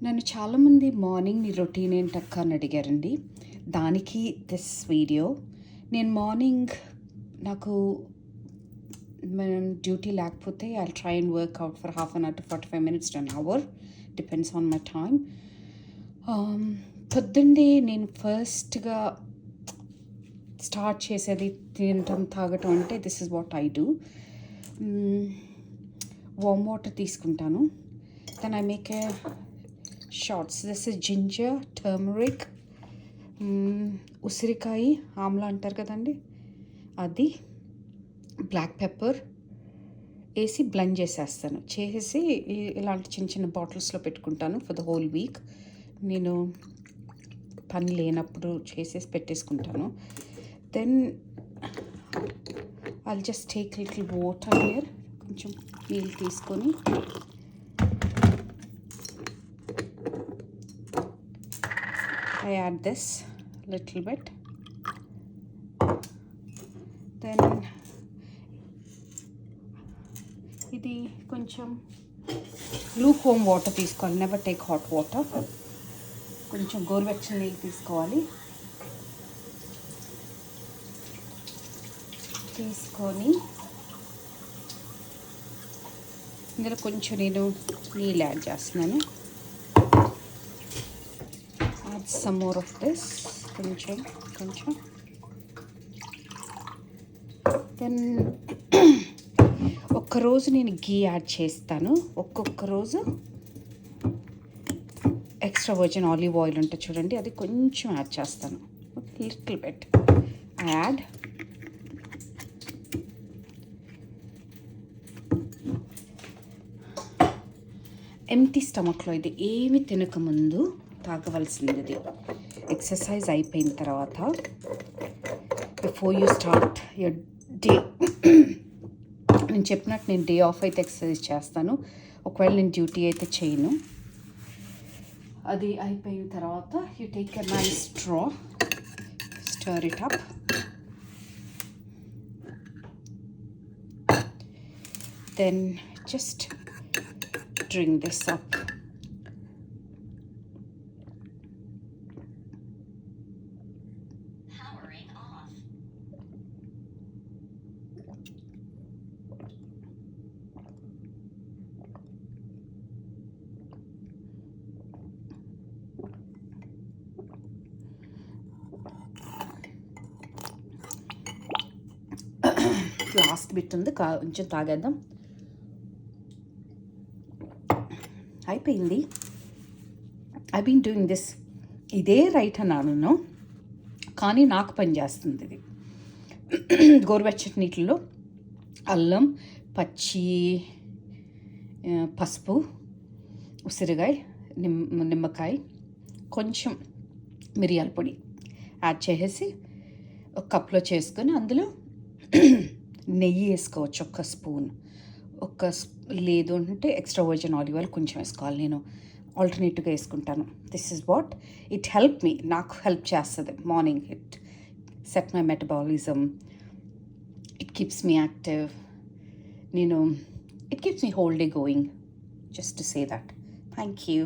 నన్ను చాలామంది మార్నింగ్ నీ రొటీన్ ఏంటక్క అని అడిగారండి. దానికి దిస్ వీడియో. నేను మార్నింగ్ నాకు డ్యూటీ లేకపోతే I try and work out for half an hour to 45 minutes to an hour, depends on my time. పొద్దున్నే నేను ఫస్ట్గా స్టార్ట్ చేసేది తినటం తాగటం అంటే this is what I do. Warm water తీసుకుంటాను. Then I make a shorts. This is ginger, turmeric, ఉసిరికాయ ఆమ్లా అంటారు కదండి, అది, బ్లాక్ పెప్పర్ వేసి బ్లెండ్ చేసేస్తాను. చేసేసి ఇలాంటి చిన్న చిన్న బాటిల్స్లో పెట్టుకుంటాను ఫర్ ద హోల్ వీక్. నేను పని లేనప్పుడు చేసేసి పెట్టేసుకుంటాను. Then I'll just take little water here. కొంచెం నీళ్ళు తీసుకొని I add this little bit. Then ఇది కొంచెం లూక్ వామ్ వాటర్ తీసుకోవాలి. Never take hot water. కొంచెం గోరువెచ్చని నీళ్ళు తీసుకోవాలి. తీసుకొని ఇందులో కొంచెం నేను నీళ్ళు యాడ్ చేస్తున్నాను. Some more of this, కొంచెం. దెన్ ఒక్కరోజు నేను గీ యాడ్ చేస్తాను, ఒక్కొక్క రోజు ఎక్స్ట్రా వర్జిన్ ఆలివ్ ఆయిల్ ఉంటుంది చూడండి, అది కొంచెం యాడ్ చేస్తాను. Little bit I add. Empty స్టమక్లో ఇది ఏమి తినకముందు తాగవలసింది. ఎక్సర్సైజ్ అయిపోయిన తర్వాత, before you start your day. నేను చెప్పినట్టు నేను డే ఆఫ్ అయితే ఎక్సర్సైజ్ చేస్తాను, ఒకవేళ నేను డ్యూటీ అయితే చేయను. అది అయిపోయిన తర్వాత you take a nice straw, stir it up. Then just drink this up. Last bit ఉంది, కొంచెం తాగేద్దాం. అయిపోయింది. I been doing this. ఇదే రైట్ అన్నాను, కానీ నాకు పని చేస్తుంది ఇది. గోరువెచ్చటి నీటిలో అల్లం, పచ్చి పసుపు, ఉసిరికాయ, నిమ్మకాయ, కొంచెం మిరియాల పొడి యాడ్ చేసేసి ఒక కప్లో చేసుకొని అందులో నెయ్యి వేసుకోవచ్చు ఒక్క స్పూన్. లేదు అంటే ఎక్స్ట్రా వర్జిన్ ఆలివ్ ఆయిల్ కొంచెం వేసుకోవాలి. నేను ఆల్టర్నేటివ్గా వేసుకుంటాను. This is what it help me. నాకు హెల్ప్ చేస్తుంది morning. It set my metabolism, it keeps me active. It keeps me whole day going. Just to say that. Thank you.